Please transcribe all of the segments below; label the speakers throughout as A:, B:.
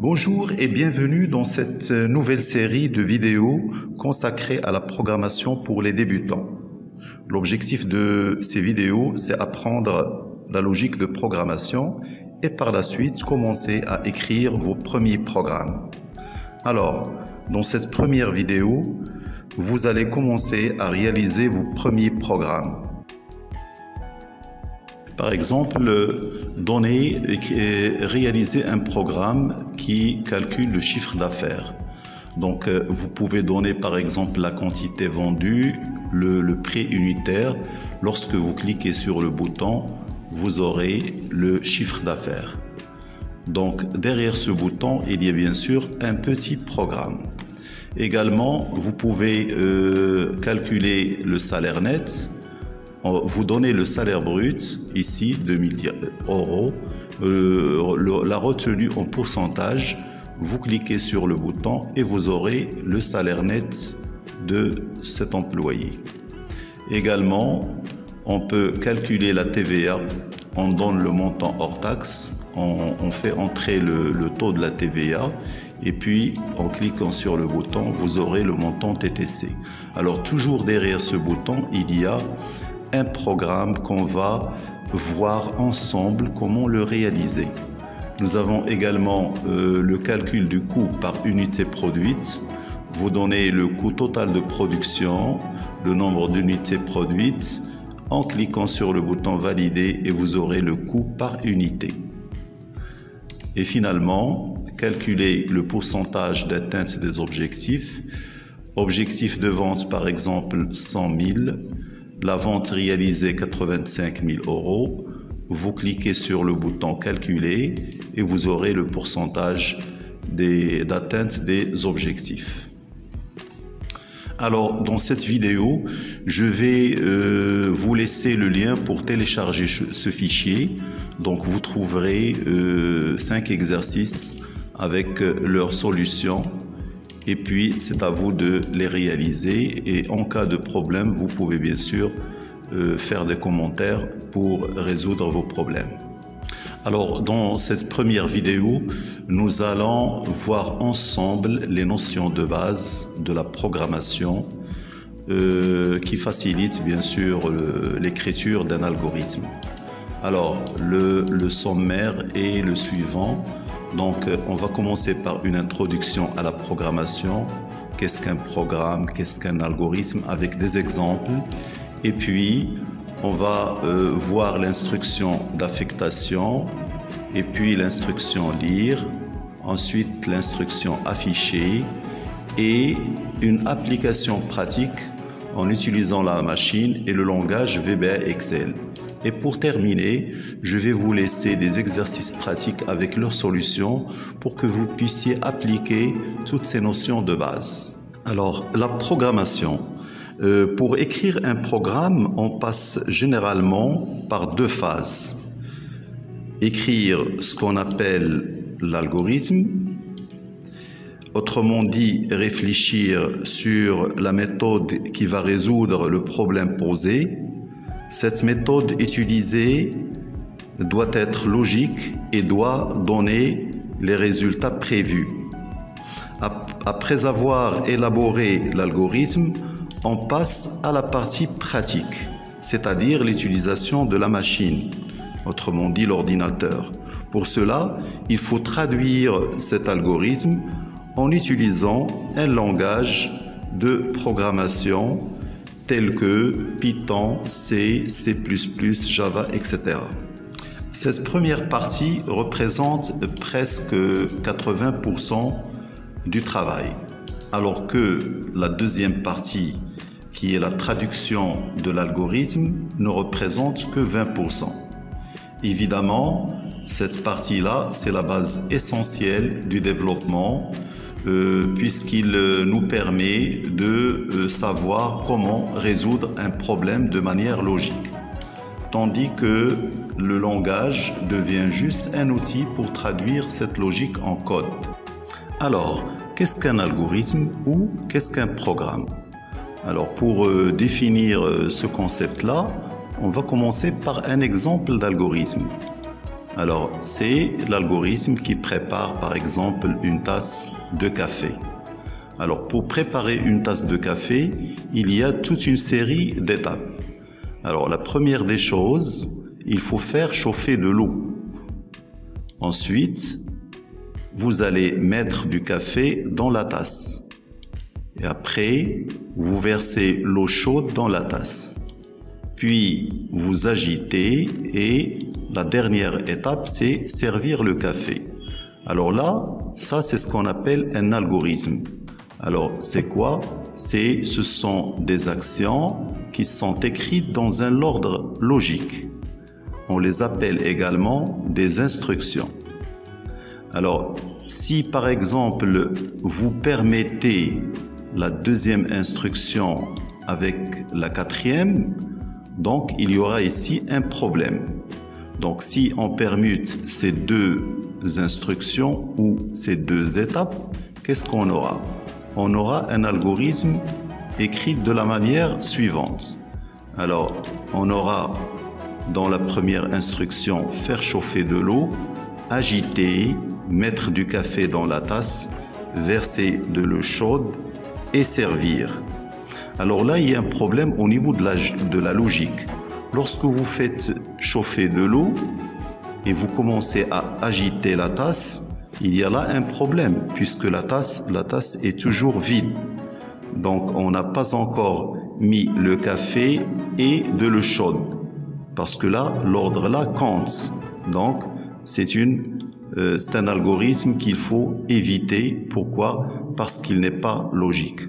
A: Bonjour et bienvenue dans cette nouvelle série de vidéos consacrée à la programmation pour les débutants. L'objectif de ces vidéos, c'est apprendre la logique de programmation et par la suite commencer à écrire vos premiers programmes. Alors, dans cette première vidéo, vous allez commencer à réaliser vos premiers programmes. Par exemple, réaliser un programme qui calcule le chiffre d'affaires. Donc, vous pouvez donner par exemple la quantité vendue, le prix unitaire. Lorsque vous cliquez sur le bouton, vous aurez le chiffre d'affaires. Donc, derrière ce bouton, il y a bien sûr un petit programme. Également, vous pouvez calculer le salaire net. Vous donnez le salaire brut, ici 2000 euros, la retenue en pourcentage, vous cliquez sur le bouton et vous aurez le salaire net de cet employé. Également, on peut calculer la TVA, on donne le montant hors taxe, on fait entrer le taux de la TVA et puis en cliquant sur le bouton, vous aurez le montant TTC. Alors toujours derrière ce bouton, il y a un programme qu'on va voir ensemble comment le réaliser. Nous avons également le calcul du coût par unité produite. Vous donnez le coût total de production, le nombre d'unités produites, en cliquant sur le bouton valider et vous aurez le coût par unité. Et finalement, calculer le pourcentage d'atteinte des objectifs. Objectif de vente par exemple 100 000. La vente réalisée 85 000 euros, vous cliquez sur le bouton calculer et vous aurez le pourcentage d'atteinte des objectifs. Alors dans cette vidéo, je vais vous laisser le lien pour télécharger ce fichier. Donc vous trouverez 5 exercices avec leurs solutions. Et puis, c'est à vous de les réaliser. Et en cas de problème, vous pouvez bien sûr faire des commentaires pour résoudre vos problèmes. Alors, dans cette première vidéo, nous allons voir ensemble les notions de base de la programmation qui facilitent bien sûr l'écriture d'un algorithme. Alors, le sommaire est le suivant. Donc, on va commencer par une introduction à la programmation. Qu'est-ce qu'un programme? Qu'est-ce qu'un algorithme? Avec des exemples. Et puis, on va voir l'instruction d'affectation. Et puis, l'instruction lire. Ensuite, l'instruction afficher. Et une application pratique en utilisant la machine et le langage VBA Excel. Et pour terminer, je vais vous laisser des exercices pratiques avec leurs solutions pour que vous puissiez appliquer toutes ces notions de base. Alors, la programmation. Pour écrire un programme, on passe généralement par deux phases. Écrire ce qu'on appelle l'algorithme. Autrement dit, réfléchir sur la méthode qui va résoudre le problème posé. Cette méthode utilisée doit être logique et doit donner les résultats prévus. Après avoir élaboré l'algorithme, on passe à la partie pratique, c'est-à-dire l'utilisation de la machine, autrement dit l'ordinateur. Pour cela, il faut traduire cet algorithme en utilisant un langage de programmation tels que Python, C, C++, Java, etc. Cette première partie représente presque 80% du travail, alors que la deuxième partie, qui est la traduction de l'algorithme, ne représente que 20%. Évidemment, cette partie-là, c'est la base essentielle du développement, puisqu'il nous permet de savoir comment résoudre un problème de manière logique. Tandis que le langage devient juste un outil pour traduire cette logique en code. Alors, qu'est-ce qu'un algorithme ou qu'est-ce qu'un programme? Alors, pour définir ce concept-là, on va commencer par un exemple d'algorithme. Alors, c'est l'algorithme qui prépare par exemple une tasse de café. Alors, pour préparer une tasse de café, il y a toute une série d'étapes. Alors, la première des choses, il faut faire chauffer de l'eau. Ensuite, vous allez mettre du café dans la tasse. Et après, vous versez l'eau chaude dans la tasse. Puis, vous agitez et la dernière étape, c'est servir le café. Alors là, ça, c'est ce qu'on appelle un algorithme. Alors, c'est quoi? Ce sont des actions qui sont écrites dans un ordre logique. On les appelle également des instructions. Alors, si par exemple, vous permettez la deuxième instruction avec la quatrième, donc il y aura ici un problème. Donc, si on permute ces deux instructions ou ces deux étapes, qu'est-ce qu'on aura? On aura un algorithme écrit de la manière suivante. Alors, on aura dans la première instruction faire chauffer de l'eau, agiter, mettre du café dans la tasse, verser de l'eau chaude et servir. Alors là, il y a un problème au niveau de la logique. Lorsque vous faites chauffer de l'eau et vous commencez à agiter la tasse, il y a là un problème puisque la tasse est toujours vide. Donc, on n'a pas encore mis le café et de l'eau chaude parce que là, l'ordre là compte. Donc, c'est un algorithme qu'il faut éviter. Pourquoi? Parce qu'il n'est pas logique.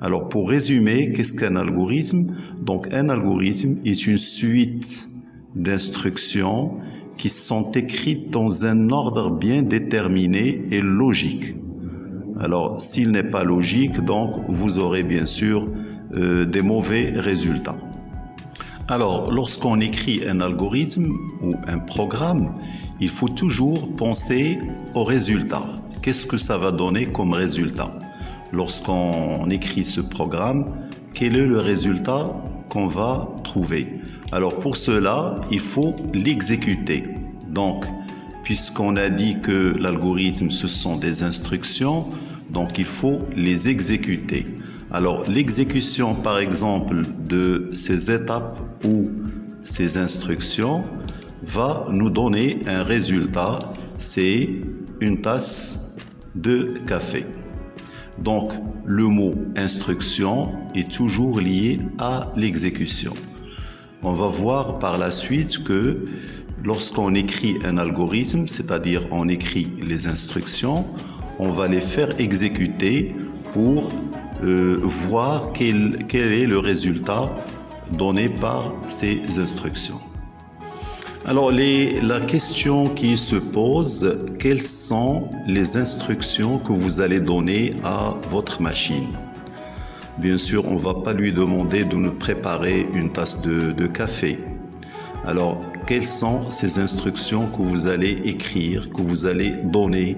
A: Alors, pour résumer, qu'est-ce qu'un algorithme? Donc, un algorithme est une suite d'instructions qui sont écrites dans un ordre bien déterminé et logique. Alors, s'il n'est pas logique, donc, vous aurez bien sûr des mauvais résultats. Alors, lorsqu'on écrit un algorithme ou un programme, il faut toujours penser au résultat. Qu'est-ce que ça va donner comme résultat? Lorsqu'on écrit ce programme, quel est le résultat qu'on va trouver? Alors pour cela, il faut l'exécuter. Donc, puisqu'on a dit que l'algorithme, ce sont des instructions, donc il faut les exécuter. Alors l'exécution, par exemple, de ces étapes ou ces instructions va nous donner un résultat, c'est une tasse de café. Donc, le mot instruction est toujours lié à l'exécution. On va voir par la suite que lorsqu'on écrit un algorithme, c'est-à-dire on écrit les instructions, on va les faire exécuter pour voir quel est le résultat donné par ces instructions. Alors, la question qui se pose, quelles sont les instructions que vous allez donner à votre machine? Bien sûr, on ne va pas lui demander de nous préparer une tasse de café. Alors, quelles sont ces instructions que vous allez écrire, que vous allez donner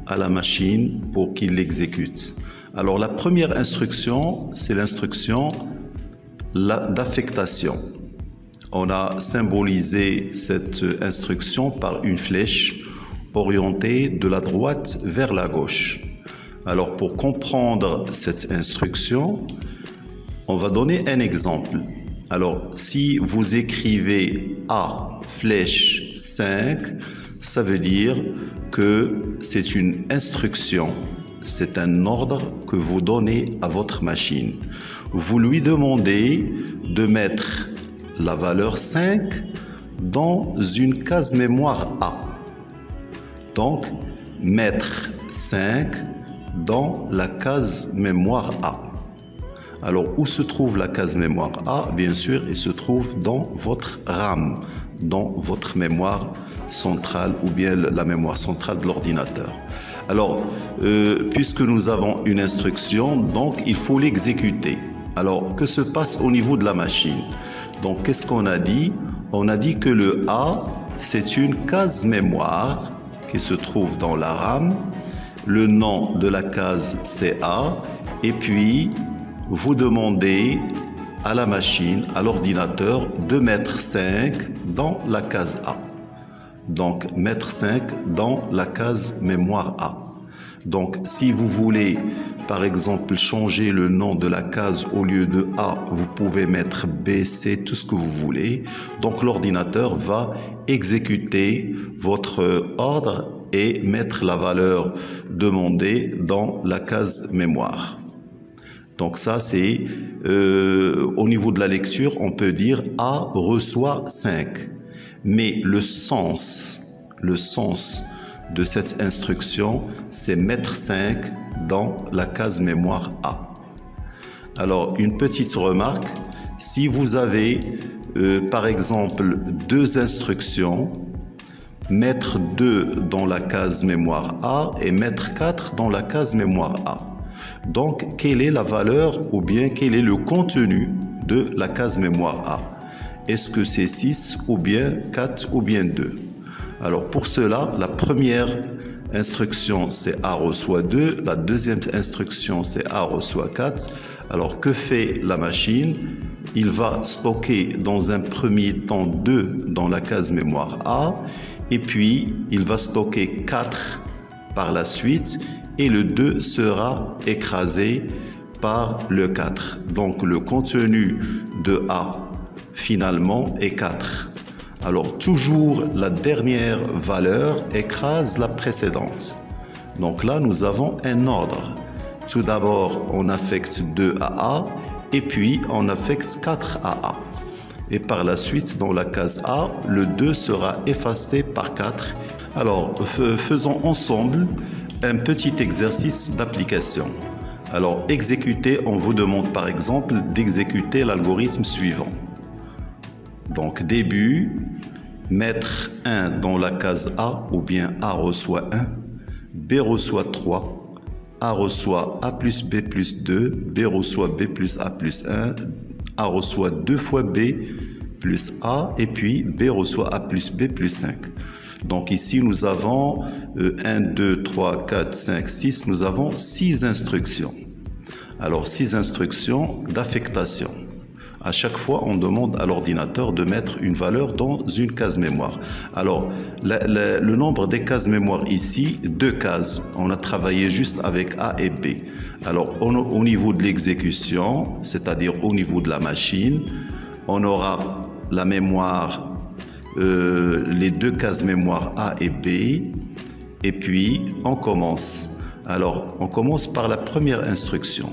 A: à la machine pour qu'il l'exécute? Alors, la première instruction, c'est l'instruction d'affectation. On a symbolisé cette instruction par une flèche orientée de la droite vers la gauche. Alors, pour comprendre cette instruction, on va donner un exemple. Alors, si vous écrivez A flèche 5, ça veut dire que c'est une instruction. C'est un ordre que vous donnez à votre machine. Vous lui demandez de mettre la valeur 5 dans une case mémoire A. Donc, mettre 5 dans la case mémoire A. Alors, où se trouve la case mémoire A? Bien sûr, elle se trouve dans votre RAM, dans votre mémoire centrale ou bien la mémoire centrale de l'ordinateur. Alors, puisque nous avons une instruction, donc il faut l'exécuter. Alors, que se passe au niveau de la machine? Donc, qu'est-ce qu'on a dit? On a dit que le A, c'est une case mémoire qui se trouve dans la RAM. Le nom de la case, c'est A. Et puis, vous demandez à la machine, à l'ordinateur, de mettre 5 dans la case A. Donc, mettre 5 dans la case mémoire A. Donc, si vous voulez, par exemple, changer le nom de la case au lieu de A, vous pouvez mettre B, C, tout ce que vous voulez. Donc, l'ordinateur va exécuter votre ordre et mettre la valeur demandée dans la case mémoire. Donc, ça, c'est au niveau de la lecture, on peut dire A reçoit 5. Mais le sens de cette instruction, c'est mettre 5 dans la case mémoire A. Alors, une petite remarque, si vous avez par exemple 2 instructions, mettre 2 dans la case mémoire A et mettre 4 dans la case mémoire A. Donc, quelle est la valeur ou bien quel est le contenu de la case mémoire A? Est-ce que c'est 6 ou bien 4 ou bien 2? Alors pour cela, la première instruction c'est A reçoit 2, la deuxième instruction c'est A reçoit 4. Alors que fait la machine? Il va stocker dans un premier temps 2 dans la case mémoire A et puis il va stocker 4 par la suite et le 2 sera écrasé par le 4. Donc le contenu de A finalement est 4. Alors toujours la dernière valeur écrase la précédente. Donc là nous avons un ordre. Tout d'abord on affecte 2 à A et puis on affecte 4 à A. Et par la suite dans la case A, le 2 sera effacé par 4. Alors faisons ensemble un petit exercice d'application. Alors exécuter, on vous demande par exemple d'exécuter l'algorithme suivant. Donc début, mettre 1 dans la case A ou bien A reçoit 1, B reçoit 3, A reçoit A plus B plus 2, B reçoit B plus A plus 1, A reçoit 2 fois B plus A et puis B reçoit A plus B plus 5. Donc ici nous avons 1, 2, 3, 4, 5, 6, nous avons 6 instructions. Alors 6 instructions d'affectation. À chaque fois, on demande à l'ordinateur de mettre une valeur dans une case mémoire. Alors, le nombre des cases mémoire ici, 2 cases. On a travaillé juste avec A et B. Alors, au niveau de l'exécution, c'est-à-dire au niveau de la machine, on aura la mémoire, les 2 cases mémoire A et B. Et puis, on commence. Alors, on commence par la première instruction.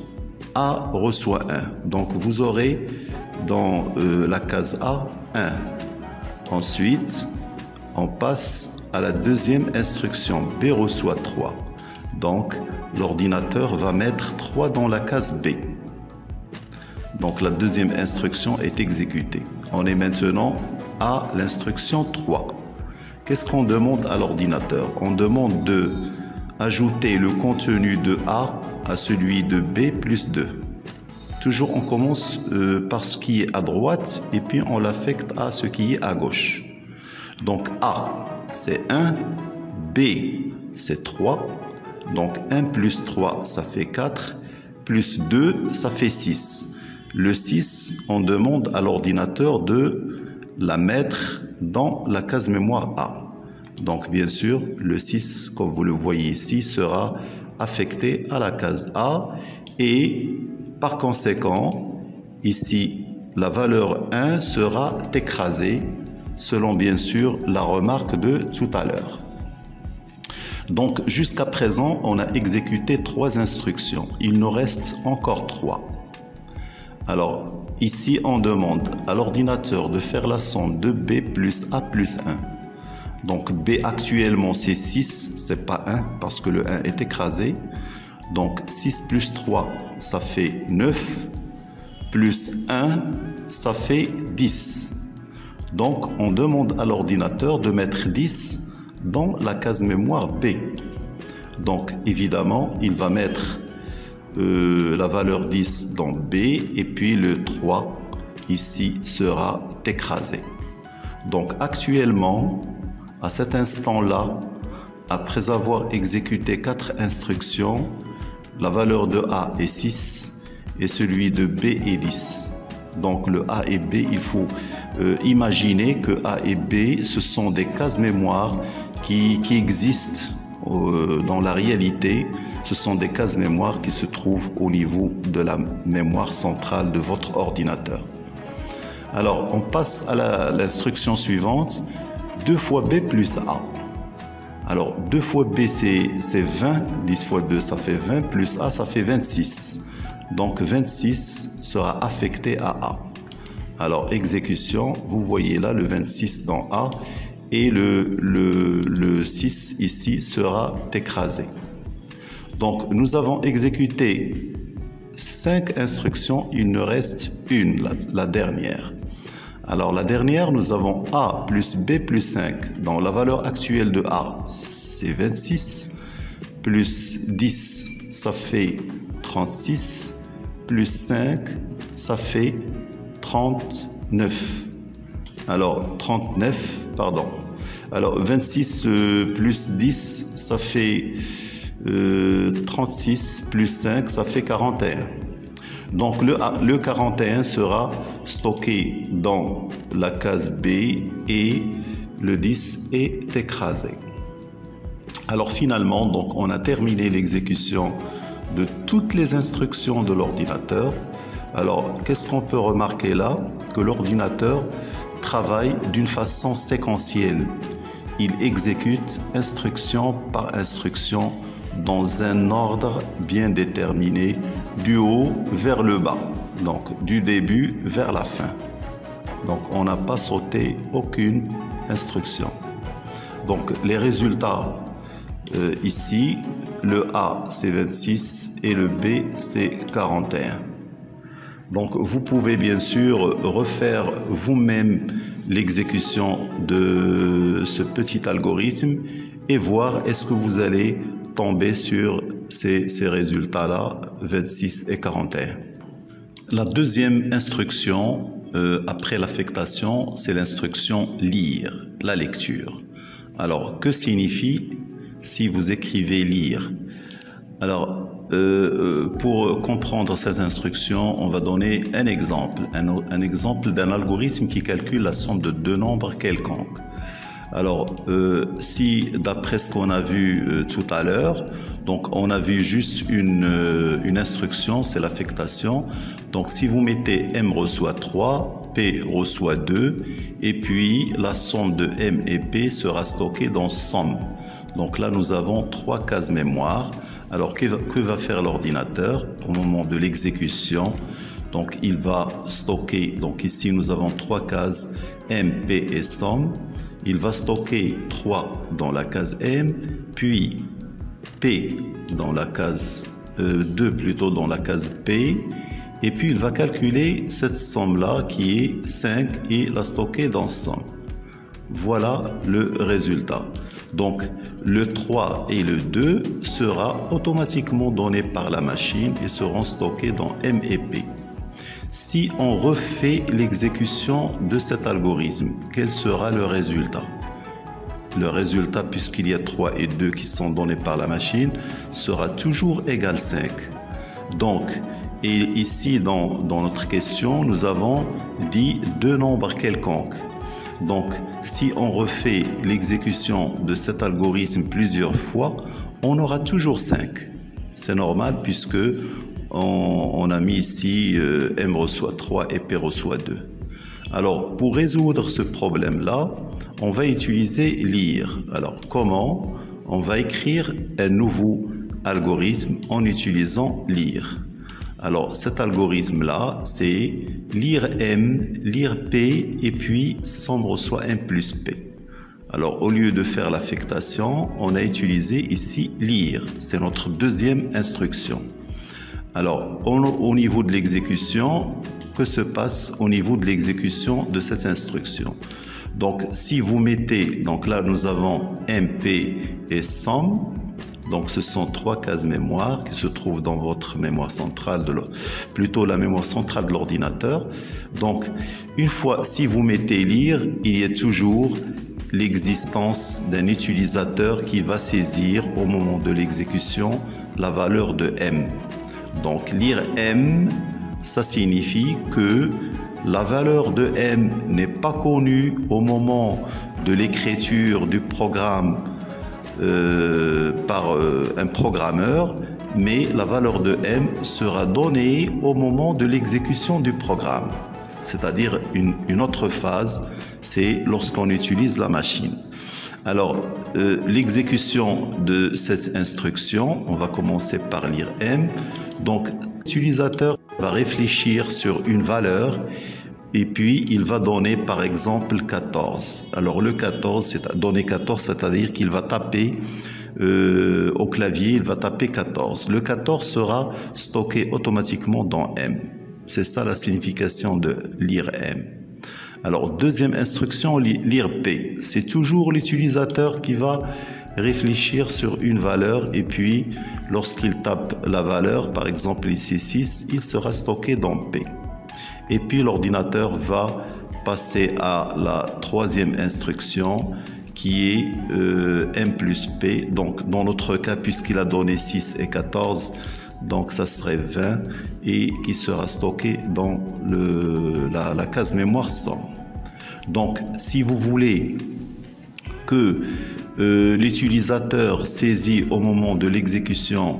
A: A reçoit 1. Donc, vous aurez dans la case A, 1. Ensuite, on passe à la deuxième instruction. B reçoit 3. Donc, l'ordinateur va mettre 3 dans la case B. Donc, la deuxième instruction est exécutée. On est maintenant à l'instruction 3. Qu'est-ce qu'on demande à l'ordinateur? On demande de ajouter le contenu de A à celui de B plus 2. Toujours on commence par ce qui est à droite et puis on l'affecte à ce qui est à gauche. Donc A c'est 1, B c'est 3, donc 1 plus 3 ça fait 4, plus 2 ça fait 6. Le 6 on demande à l'ordinateur de la mettre dans la case mémoire A. Donc bien sûr le 6 comme vous le voyez ici sera affecté à la case A et par conséquent, ici, la valeur 1 sera écrasée selon bien sûr la remarque de tout à l'heure. Donc jusqu'à présent, on a exécuté 3 instructions. Il nous reste encore 3. Alors ici, on demande à l'ordinateur de faire la somme de B plus A plus 1. Donc B actuellement c'est 6, c'est pas 1 parce que le 1 est écrasé. Donc 6 plus 3, ça fait 9, plus 1, ça fait 10. Donc on demande à l'ordinateur de mettre 10 dans la case mémoire B. Donc évidemment, il va mettre la valeur 10 dans B et puis le 3 ici sera écrasé. Donc actuellement, à cet instant-là, après avoir exécuté 4 instructions, la valeur de A est 6 et celui de B est 10. Donc le A et B, il faut imaginer que A et B, ce sont des cases mémoire qui existent dans la réalité. Ce sont des cases mémoire qui se trouvent au niveau de la mémoire centrale de votre ordinateur. Alors, on passe à l'instruction suivante. 2 fois B plus A. Alors, 2 fois B, c'est 20. 10 fois 2, ça fait 20. Plus A, ça fait 26. Donc, 26 sera affecté à A. Alors, exécution, vous voyez là le 26 dans A. Et le 6 ici sera écrasé. Donc, nous avons exécuté 5 instructions. Il ne reste une, la dernière. Alors, la dernière, nous avons A plus B plus 5. Donc, la valeur actuelle de A, c'est 26. Plus 10, ça fait 36. Plus 5, ça fait 39. Alors, 39, pardon. Alors, 26 plus 10, ça fait 36. Plus 5, ça fait 41. Donc, le 41 sera stocké dans la case B et le 10 est écrasé. Alors, finalement, donc, on a terminé l'exécution de toutes les instructions de l'ordinateur. Alors, qu'est-ce qu'on peut remarquer là? Que l'ordinateur travaille d'une façon séquentielle. Il exécute instruction par instruction dans un ordre bien déterminé, du haut vers le bas, donc du début vers la fin. Donc, on n'a pas sauté aucune instruction. Donc, les résultats ici, le A c'est 26 et le B c'est 41. Donc, vous pouvez bien sûr refaire vous-même l'exécution de ce petit algorithme et voir est-ce que vous allez tomber sur ces résultats-là, 26 et 41. La deuxième instruction après l'affectation, c'est l'instruction lire, la lecture. Alors, que signifie si vous écrivez lire? Alors, pour comprendre cette instruction, on va donner un exemple. Un exemple d'un algorithme qui calcule la somme de deux nombres quelconques. Alors, si d'après ce qu'on a vu tout à l'heure, donc on a vu juste une instruction, c'est l'affectation. Donc, si vous mettez M reçoit 3, P reçoit 2, et puis la somme de M et P sera stockée dans somme. Donc là, nous avons 3 cases mémoire. Alors, que va faire l'ordinateur au moment de l'exécution? Donc, il va stocker, donc ici, nous avons 3 cases M, P et somme. Il va stocker 3 dans la case M, puis P dans la case 2 plutôt dans la case P, et puis il va calculer cette somme-là qui est 5 et la stocker dans somme. Voilà le résultat. Donc, le 3 et le 2 sera automatiquement donné par la machine et seront stockés dans M et P. Si on refait l'exécution de cet algorithme, quel sera le résultat? Le résultat, puisqu'il y a 3 et 2 qui sont donnés par la machine, sera toujours égal 5. Donc, et ici, dans notre question, nous avons dit deux nombres quelconques. Donc, si on refait l'exécution de cet algorithme plusieurs fois, on aura toujours 5. C'est normal puisque on a mis ici M reçoit 3 et P reçoit 2. Alors, pour résoudre ce problème-là, on va utiliser lire. Alors, comment? On va écrire un nouveau algorithme en utilisant lire. Alors, cet algorithme-là, c'est lire M, lire P, et puis somme reçoit M plus P. Alors, au lieu de faire l'affectation, on a utilisé ici lire. C'est notre deuxième instruction. Alors, au niveau de l'exécution, que se passe au niveau de l'exécution de cette instruction? Donc, si vous mettez, donc là, nous avons MP et somme. Donc, ce sont 3 cases mémoire qui se trouvent dans votre mémoire centrale, plutôt la mémoire centrale de l'ordinateur. Donc, une fois, si vous mettez lire, il y a toujours l'existence d'un utilisateur qui va saisir au moment de l'exécution la valeur de M. Donc, lire M, ça signifie que la valeur de M n'est pas connue au moment de l'écriture du programme par un programmeur, mais la valeur de M sera donnée au moment de l'exécution du programme. C'est-à-dire une autre phase, c'est lorsqu'on utilise la machine. Alors, l'exécution de cette instruction, on va commencer par lire M. Donc, l'utilisateur va réfléchir sur une valeur et puis il va donner par exemple 14. Alors, le 14, c'est donner 14, c'est-à-dire qu'il va taper au clavier, il va taper 14. Le 14 sera stocké automatiquement dans M. C'est ça la signification de lire M. Alors, deuxième instruction, lire P. C'est toujours l'utilisateur qui va réfléchir sur une valeur et puis lorsqu'il tape la valeur, par exemple ici 6, il sera stocké dans P. Et puis l'ordinateur va passer à la troisième instruction qui est M plus P. Donc, dans notre cas, puisqu'il a donné 6 et 14, donc ça serait 20 et qui sera stocké dans la case mémoire somme. Donc, si vous voulez que l'utilisateur saisit au moment de l'exécution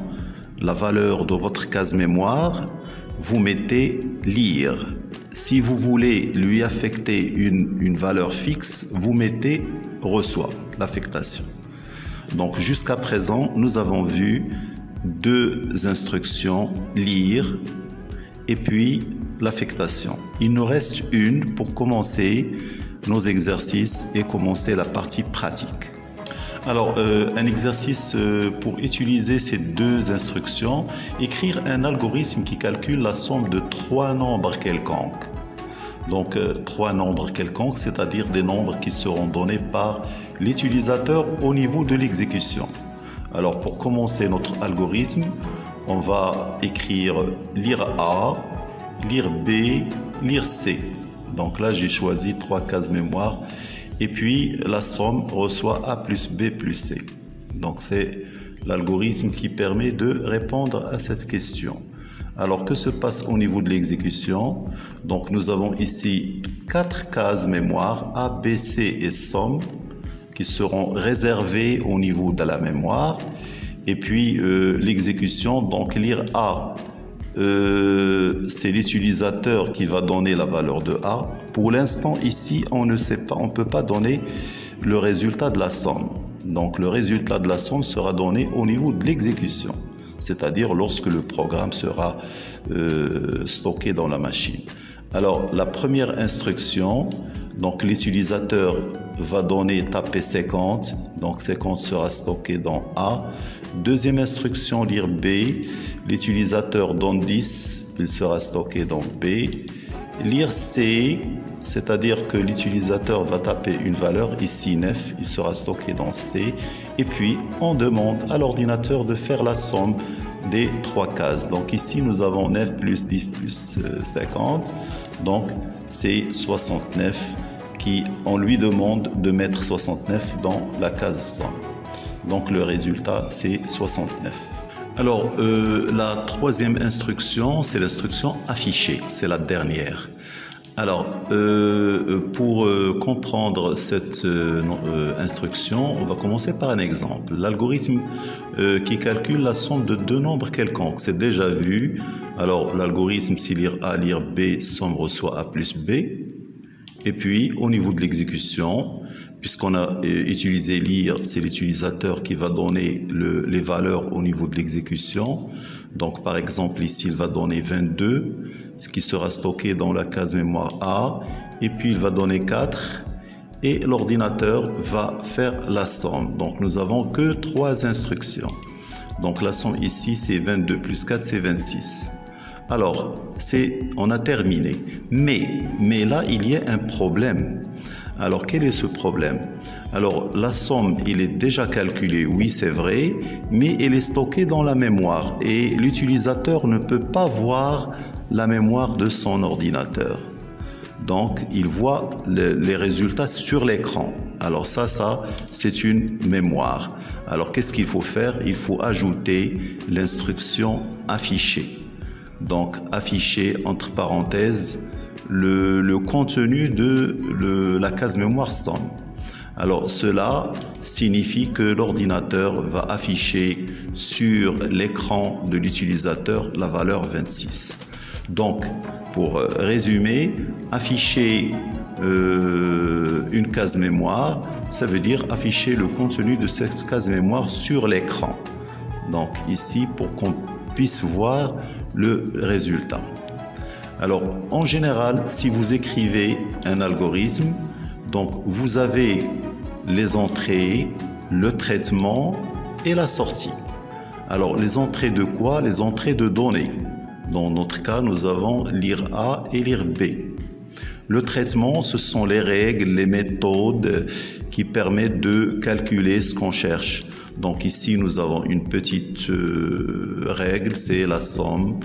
A: la valeur de votre case mémoire, vous mettez lire. Si vous voulez lui affecter une valeur fixe, vous mettez reçoit, l'affectation. Donc, jusqu'à présent, nous avons vu deux instructions, lire et puis l'affectation. Il nous reste une pour commencer nos exercices et commencer la partie pratique. Alors, un exercice pour utiliser ces deux instructions, écrire un algorithme qui calcule la somme de trois nombres quelconques. Donc, trois nombres quelconques, c'est-à-dire des nombres qui seront donnés par l'utilisateur au niveau de l'exécution. Alors, pour commencer notre algorithme, on va écrire lire A, lire B, lire C. Donc là, j'ai choisi trois cases mémoire. Et puis, la somme reçoit A plus B plus C. Donc, c'est l'algorithme qui permet de répondre à cette question. Alors, que se passe au niveau de l'exécution? Donc, nous avons ici quatre cases mémoire, A, B, C et somme, qui seront réservées au niveau de la mémoire. Et puis, l'exécution, donc lire A, c'est l'utilisateur qui va donner la valeur de A. Pour l'instant, ici, on ne sait pas, on ne peut pas donner le résultat de la somme. Donc, le résultat de la somme sera donné au niveau de l'exécution, c'est-à-dire lorsque le programme sera stocké dans la machine. Alors, la première instruction, donc l'utilisateur va donner taper 50, donc 50 sera stocké dans A. Deuxième instruction, lire B, l'utilisateur donne 10, il sera stocké dans B. Lire C, c'est-à-dire que l'utilisateur va taper une valeur, ici 9, il sera stocké dans C. Et puis, on demande à l'ordinateur de faire la somme des trois cases. Donc ici, nous avons 9 plus 10 plus 50, donc c'est 69. On lui demande de mettre 69 dans la case somme. Donc le résultat, c'est 69. Alors, la troisième instruction, c'est l'instruction afficher. C'est la dernière. Alors, pour comprendre cette instruction, on va commencer par un exemple. L'algorithme qui calcule la somme de deux nombres quelconques. C'est déjà vu. Alors, l'algorithme, c'est lire A, lire B, somme reçoit A plus B. Et puis, au niveau de l'exécution, puisqu'on a utilisé lire, c'est l'utilisateur qui va donner les valeurs au niveau de l'exécution. Donc, par exemple, ici, il va donner 22, ce qui sera stocké dans la case mémoire A. Et puis, il va donner 4. Et l'ordinateur va faire la somme. Donc, nous avons que 3 instructions. Donc, la somme ici, c'est 22 plus 4, c'est 26. Alors, on a terminé. Mais là, il y a un problème. Alors, quel est ce problème? Alors, la somme, il est déjà calculée, oui, c'est vrai, mais elle est stockée dans la mémoire et l'utilisateur ne peut pas voir la mémoire de son ordinateur. Donc, il voit les résultats sur l'écran. Alors ça, c'est une mémoire. Alors, qu'est-ce qu'il faut faire? Il faut ajouter l'instruction afficher. Donc, afficher entre parenthèses le contenu de la case mémoire somme. Alors cela signifie que l'ordinateur va afficher sur l'écran de l'utilisateur la valeur 26. Donc pour résumer, afficher une case mémoire, ça veut dire afficher le contenu de cette case mémoire sur l'écran. Donc ici, pour qu'on puisse voir le résultat. Alors en général, si vous écrivez un algorithme, donc vous avez les entrées, le traitement et la sortie. Alors les entrées de quoi? Les entrées de données. Dans notre cas, nous avons lire A et lire B. Le traitement, ce sont les règles, les méthodes qui permettent de calculer ce qu'on cherche. Donc ici, nous avons une petite règle, c'est la somme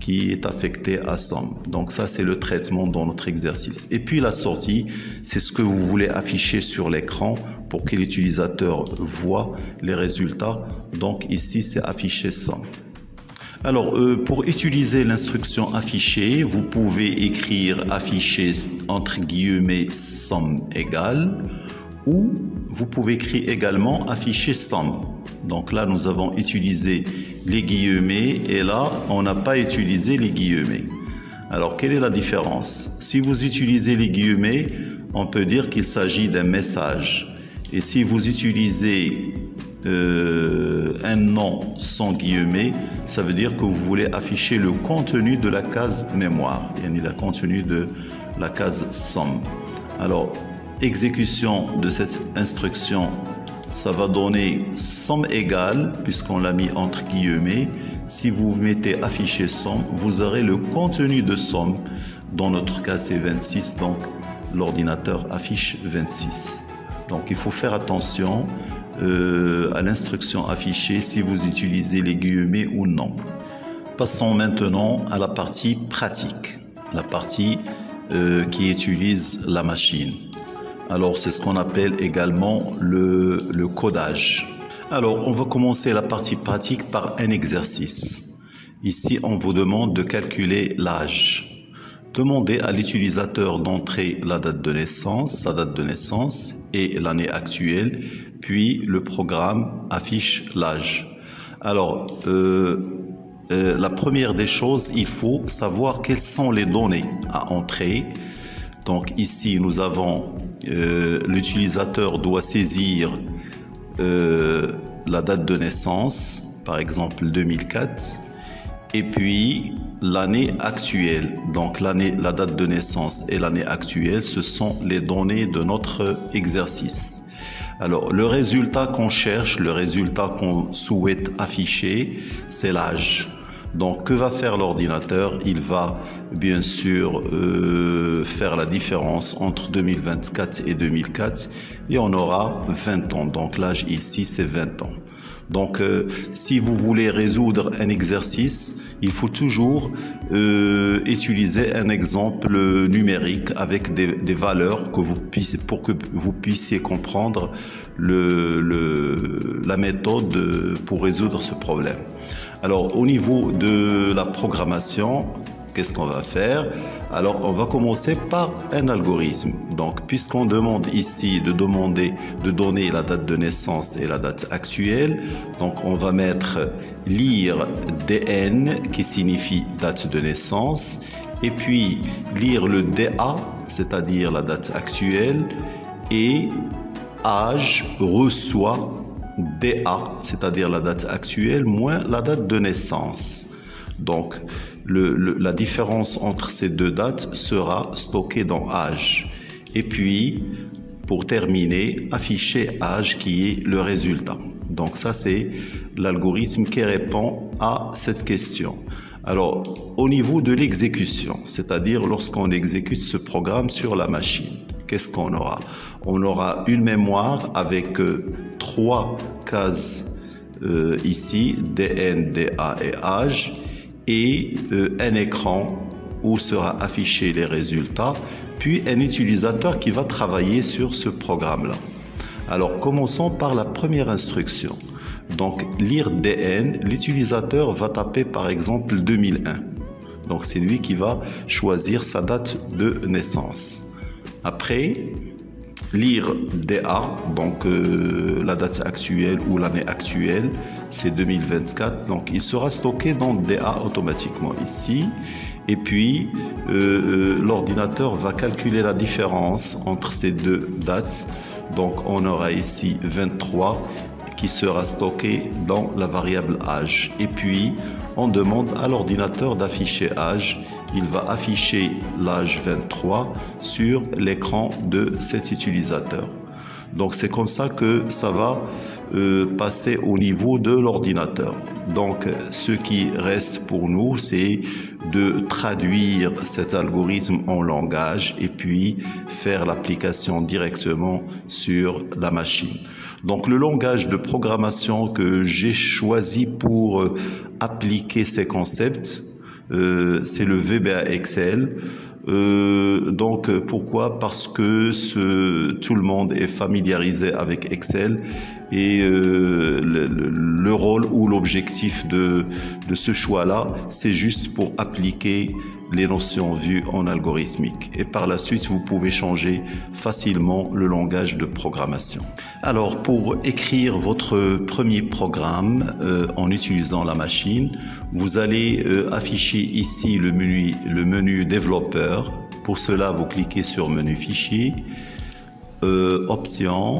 A: qui est affectée à somme. Donc ça, c'est le traitement dans notre exercice. Et puis la sortie, c'est ce que vous voulez afficher sur l'écran pour que l'utilisateur voit les résultats. Donc ici, c'est afficher somme. Alors, pour utiliser l'instruction afficher, vous pouvez écrire afficher entre guillemets somme égale, ou vous pouvez écrire également afficher somme. Donc là, nous avons utilisé les guillemets et là, on n'a pas utilisé les guillemets. Alors, quelle est la différence? Si vous utilisez les guillemets, on peut dire qu'il s'agit d'un message. Et si vous utilisez un nom sans guillemets, ça veut dire que vous voulez afficher le contenu de la case mémoire, yani le contenu de la case somme. Alors, exécution de cette instruction, ça va donner somme égale, puisqu'on l'a mis entre guillemets. Si vous mettez afficher somme, vous aurez le contenu de somme. Dans notre cas, c'est 26, donc l'ordinateur affiche 26. Donc, il faut faire attention à l'instruction affichée si vous utilisez les guillemets ou non. Passons maintenant à la partie pratique, la partie qui utilise la machine. Alors c'est ce qu'on appelle également le codage. Alors on va commencer la partie pratique par un exercice. Ici on vous demande de calculer l'âge. Demandez à l'utilisateur d'entrer la date de naissance, sa date de naissance et l'année actuelle, puis le programme affiche l'âge. Alors, la première des choses, il faut savoir quelles sont les données à entrer. Donc ici, nous avons l'utilisateur doit saisir la date de naissance, par exemple 2004, et puis l'année actuelle. Donc la date de naissance et l'année actuelle, ce sont les données de notre exercice. Alors le résultat qu'on cherche, le résultat qu'on souhaite afficher, c'est l'âge. Donc que va faire l'ordinateur? Il va bien sûr faire la différence entre 2024 et 2004 et on aura 20 ans. Donc l'âge ici c'est 20 ans. Donc si vous voulez résoudre un exercice, il faut toujours utiliser un exemple numérique avec des valeurs que vous puissiez, pour que vous puissiez comprendre la méthode pour résoudre ce problème. Alors au niveau de la programmation, qu'est-ce qu'on va faire? Alors on va commencer par un algorithme. Donc puisqu'on demande ici de donner la date de naissance et la date actuelle, donc on va mettre lire DN qui signifie date de naissance, et puis lire le DA, c'est-à-dire la date actuelle, et âge reçoit DA, c'est-à-dire la date actuelle moins la date de naissance. Donc, la différence entre ces deux dates sera stockée dans âge. Et puis, pour terminer, afficher âge qui est le résultat. Donc ça, c'est l'algorithme qui répond à cette question. Alors, au niveau de l'exécution, c'est-à-dire lorsqu'on exécute ce programme sur la machine, qu'est-ce qu'on aura? On aura une mémoire avec 3 cases ici, DN, DA et âge, et un écran où sera affiché les résultats, puis un utilisateur qui va travailler sur ce programme-là. Alors, commençons par la première instruction. Donc, lire DN, l'utilisateur va taper par exemple 2001. Donc c'est lui qui va choisir sa date de naissance. Après, lire DA, donc la date actuelle ou l'année actuelle, c'est 2024. Donc il sera stocké dans DA automatiquement ici. Et puis l'ordinateur va calculer la différence entre ces deux dates. Donc on aura ici 23 qui sera stocké dans la variable âge. Et puis on demande à l'ordinateur d'afficher âge. Il va afficher l'âge 23 sur l'écran de cet utilisateur. Donc c'est comme ça que ça va passer au niveau de l'ordinateur. Donc ce qui reste pour nous, c'est de traduire cet algorithme en langage et puis faire l'application directement sur la machine. Donc le langage de programmation que j'ai choisi pour appliquer ces concepts, c'est le VBA Excel. Donc pourquoi? Parce que tout le monde est familiarisé avec Excel et le rôle ou l'objectif de ce choix-là, c'est juste pour appliquer les notions vues en algorithmique. Et par la suite, vous pouvez changer facilement le langage de programmation. Alors, pour écrire votre premier programme en utilisant la machine, vous allez afficher ici le menu développeur. Pour cela, vous cliquez sur menu fichier, options,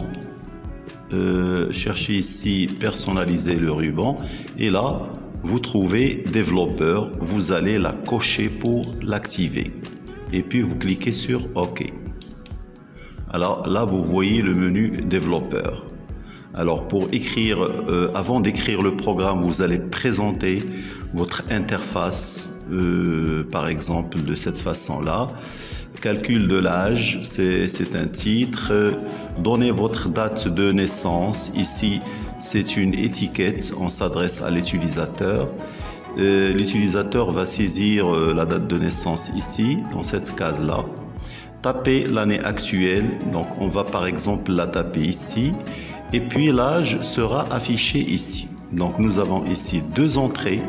A: cherchez ici personnaliser le ruban et là, vous trouvez développeur, vous allez la cocher pour l'activer. Et puis vous cliquez sur OK. Alors là, vous voyez le menu développeur. Alors pour écrire, avant d'écrire le programme, vous allez présenter votre interface, par exemple de cette façon-là. Calcul de l'âge, c'est un titre. Donnez votre date de naissance. Ici, c'est une étiquette, on s'adresse à l'utilisateur. L'utilisateur va saisir la date de naissance ici, dans cette case-là. Tapez l'année actuelle, donc on va par exemple la taper ici. Et puis l'âge sera affiché ici. Donc nous avons ici deux entrées.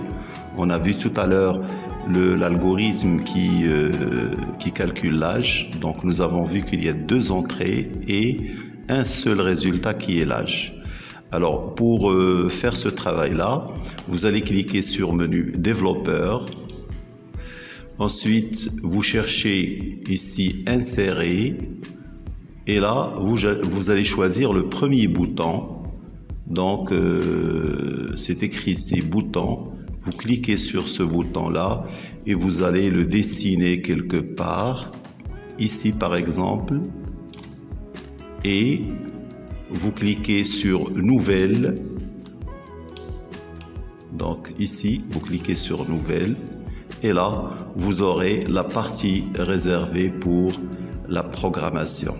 A: On a vu tout à l'heure l'algorithme qui calcule l'âge. Donc nous avons vu qu'il y a deux entrées et un seul résultat qui est l'âge. Alors pour faire ce travail-là, vous allez cliquer sur menu développeur. Ensuite, vous cherchez ici insérer. Et là, vous allez choisir le premier bouton. Donc, c'est écrit ici bouton. Vous cliquez sur ce bouton-là et vous allez le dessiner quelque part. Ici, par exemple. Et vous cliquez sur Nouvelle. Donc, ici, vous cliquez sur Nouvelle. Et là, vous aurez la partie réservée pour la programmation.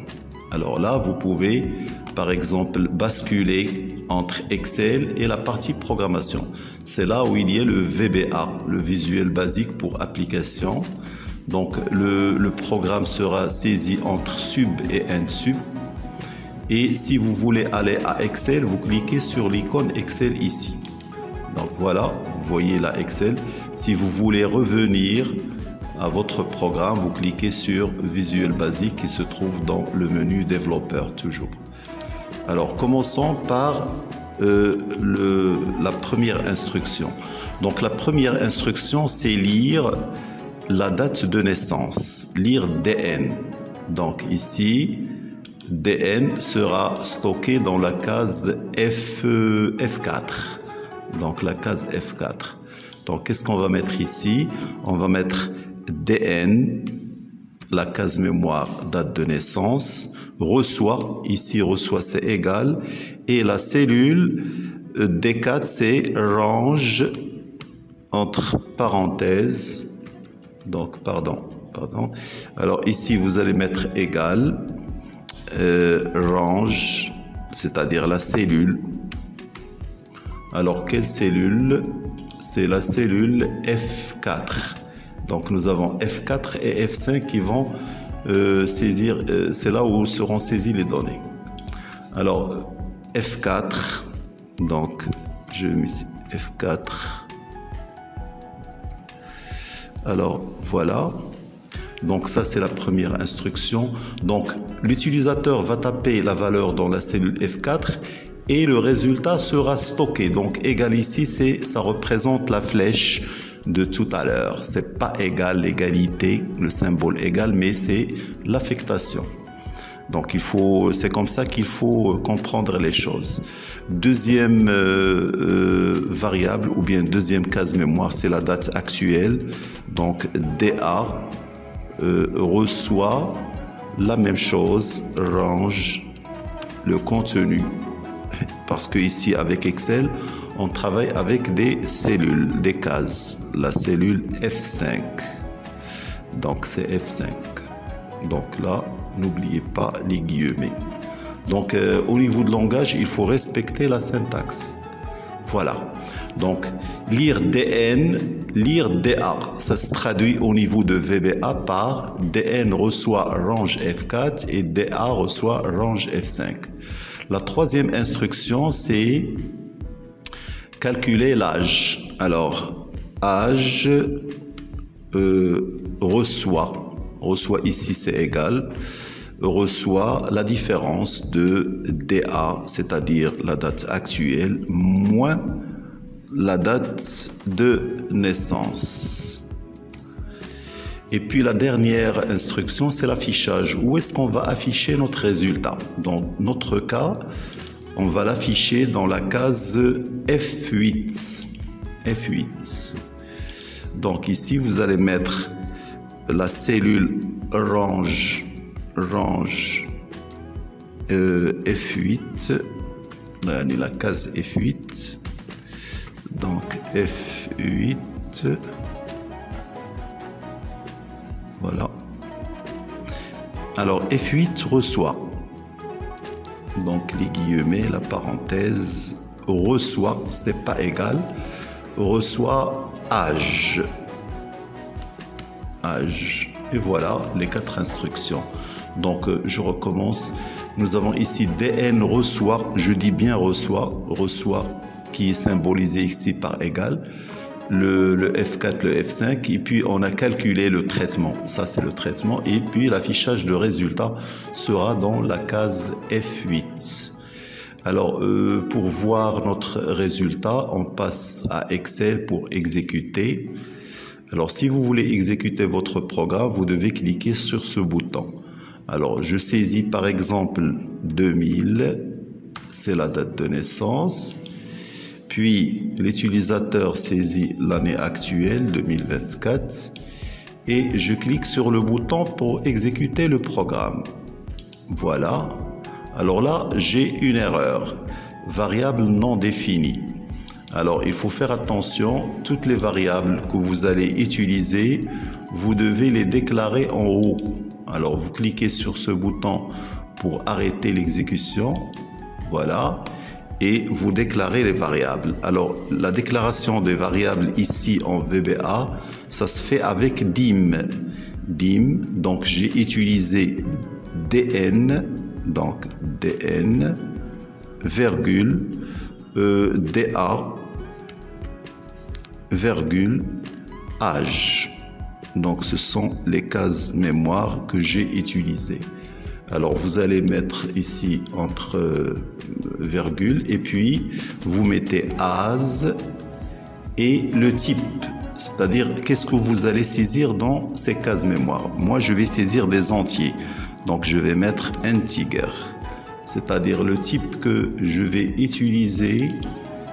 A: Alors là, vous pouvez, par exemple, basculer entre Excel et la partie programmation. C'est là où il y a le VBA, le visuel basique pour application. Donc, le programme sera saisi entre sub et end sub. Et si vous voulez aller à Excel, vous cliquez sur l'icône Excel ici. Donc voilà, vous voyez là Excel. Si vous voulez revenir à votre programme, vous cliquez sur Visuel Basique qui se trouve dans le menu développeur toujours. Alors commençons par la première instruction. Donc la première instruction, c'est lire la date de naissance, lire DN. Donc ici, DN sera stocké dans la case F4. Donc la case F4. Donc qu'est-ce qu'on va mettre ici? On va mettre DN, la case mémoire, date de naissance, reçoit, ici reçoit c'est égal, et la cellule D4 c'est range entre parenthèses, donc pardon, alors ici vous allez mettre égal, range, c'est-à-dire la cellule. Alors quelle cellule? C'est la cellule F4. Donc nous avons F4 et F5 qui vont saisir, c'est là où seront saisies les données. Alors F4, donc je mets ici F4. Alors voilà. Donc ça c'est la première instruction. Donc l'utilisateur va taper la valeur dans la cellule F4 et le résultat sera stocké. Donc égal ici, ça représente la flèche de tout à l'heure. C'est pas égal l'égalité, le symbole égal, mais c'est l'affectation. Donc c'est comme ça qu'il faut comprendre les choses. Deuxième variable ou bien deuxième case mémoire, c'est la date actuelle. Donc DA reçoit la même chose, range le contenu. Parce que ici avec Excel, on travaille avec des cellules, des cases. La cellule F5. Donc c'est F5. Donc là, n'oubliez pas les guillemets. Donc au niveau de langage, il faut respecter la syntaxe. Voilà. Donc lire DN, lire DA. Ça se traduit au niveau de VBA par DN reçoit range F4 et DA reçoit range F5. La troisième instruction, c'est calculer l'âge. Alors, âge reçoit ici c'est égal, reçoit la différence de DA, c'est-à-dire la date actuelle, moins la date de naissance. Et puis la dernière instruction, c'est l'affichage. Où est-ce qu'on va afficher notre résultat? Dans notre cas, on va l'afficher dans la case F8. F8. Donc ici, vous allez mettre la cellule range F8. La case F8. Donc F8. Voilà. Alors F8 reçoit. Donc les guillemets, la parenthèse, reçoit, c'est pas égal, reçoit âge. Âge. Et voilà les 4 instructions. Donc je recommence. Nous avons ici DN reçoit, je dis bien reçoit qui est symbolisé ici par égal. Le F4, le F5, et puis on a calculé le traitement. Ça, c'est le traitement. Et puis l'affichage de résultats sera dans la case F8. Alors, pour voir notre résultat, on passe à Excel pour exécuter. Alors, si vous voulez exécuter votre programme, vous devez cliquer sur ce bouton. Alors, je saisis par exemple 2000, c'est la date de naissance. Puis, l'utilisateur saisit l'année actuelle, 2024, et je clique sur le bouton pour exécuter le programme. Voilà. Alors là, j'ai une erreur. Variable non définie. Alors, il faut faire attention. Toutes les variables que vous allez utiliser, vous devez les déclarer en haut. Alors, vous cliquez sur ce bouton pour arrêter l'exécution. Voilà. Et vous déclarez les variables. Alors, la déclaration des variables ici en VBA, ça se fait avec dim. Dim, donc j'ai utilisé DN, donc DN, virgule, DA, virgule, âge. Donc, ce sont les cases mémoire que j'ai utilisées. Alors, vous allez mettre ici entre virgule et puis vous mettez as et le type. C'est-à-dire, qu'est-ce que vous allez saisir dans ces cases mémoire? Moi, je vais saisir des entiers. Donc, je vais mettre integer. C'est-à-dire, le type que je vais utiliser,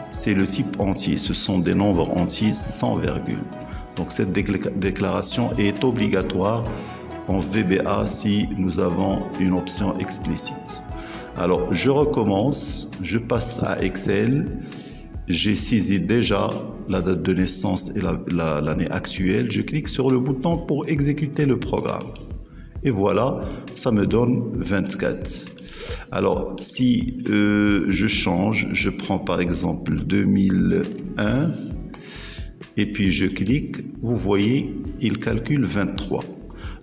A: c'est le type entier. Ce sont des nombres entiers sans virgule. Donc, cette déclaration est obligatoire en VBA si nous avons une option explicite. Alors, je recommence, je passe à Excel. J'ai saisi déjà la date de naissance et l'année actuelle. Je clique sur le bouton pour exécuter le programme. Et voilà, ça me donne 24. Alors, si je change, je prends par exemple 2001 et puis je clique, vous voyez, il calcule 23.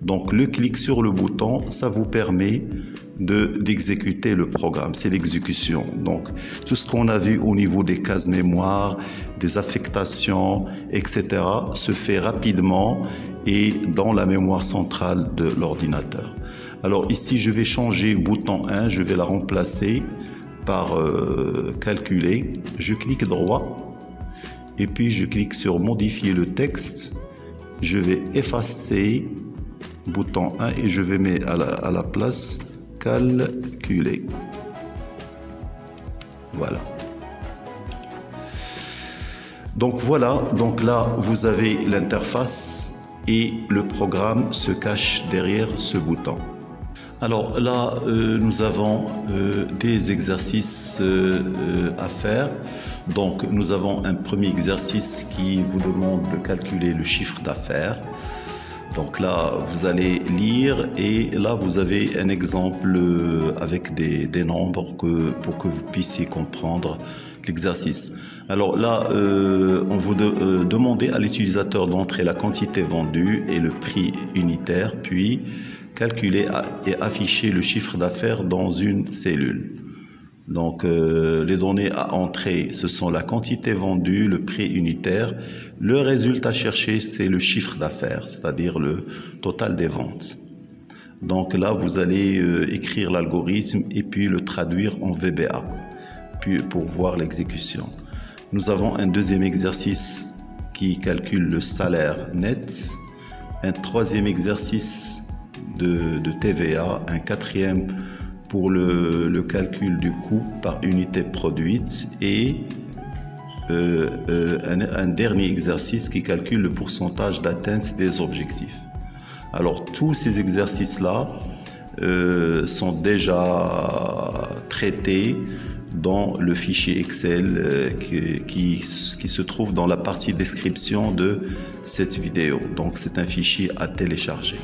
A: Donc, le clic sur le bouton, ça vous permet d'exécuter le programme, c'est l'exécution. Donc, tout ce qu'on a vu au niveau des cases mémoire, des affectations, etc., se fait rapidement et dans la mémoire centrale de l'ordinateur. Alors ici, je vais changer bouton 1, je vais la remplacer par calculer. Je clique droit et puis je clique sur modifier le texte. Je vais effacer bouton 1 et je vais mettre à la place calculer. Voilà. Donc voilà, donc là vous avez l'interface et le programme se cache derrière ce bouton. Alors là, nous avons des exercices à faire. Donc nous avons un premier exercice qui vous demande de calculer le chiffre d'affaires. Donc là, vous allez lire et là, vous avez un exemple avec des nombres pour que vous puissiez comprendre l'exercice. Alors là, on vous demandez à l'utilisateur d'entrer la quantité vendue et le prix unitaire, puis calculer et afficher le chiffre d'affaires dans une cellule. Donc, les données à entrer, ce sont la quantité vendue, le prix unitaire. Le résultat cherché, c'est le chiffre d'affaires, c'est-à-dire le total des ventes. Donc là, vous allez écrire l'algorithme et puis le traduire en VBA puis pour voir l'exécution. Nous avons un deuxième exercice qui calcule le salaire net, un troisième exercice de TVA, un quatrième pour le calcul du coût par unité produite et un dernier exercice qui calcule le pourcentage d'atteinte des objectifs. Alors tous ces exercices-là sont déjà traités dans le fichier Excel qui se trouve dans la partie description de cette vidéo. Donc c'est un fichier à télécharger.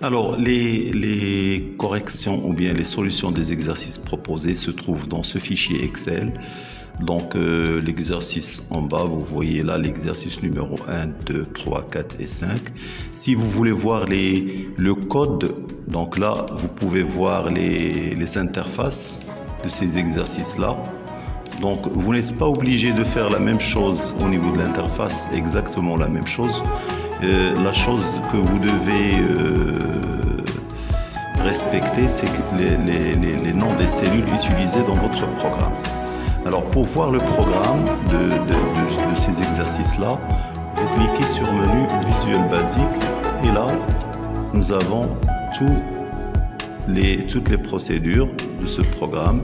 A: Alors, les corrections ou bien les solutions des exercices proposés se trouvent dans ce fichier Excel. Donc, l'exercice en bas, vous voyez là l'exercice numéro 1, 2, 3, 4 et 5. Si vous voulez voir le code, donc là, vous pouvez voir les interfaces de ces exercices-là. Donc, vous n'êtes pas obligé de faire la même chose au niveau de l'interface, exactement la même chose. La chose que vous devez respecter, c'est les noms des cellules utilisées dans votre programme. Alors, pour voir le programme de ces exercices-là, vous cliquez sur menu Visuel Basique et là, nous avons toutes les procédures de ce programme.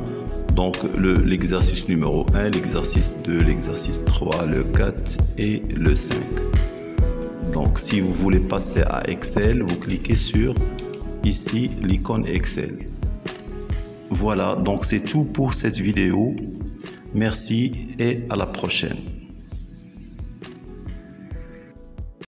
A: Donc, l'exercice numéro 1, l'exercice 2, l'exercice 3, le 4 et le 5. Donc, si vous voulez passer à Excel, vous cliquez sur, ici, l'icône Excel. Voilà, donc c'est tout pour cette vidéo. Merci et à la prochaine.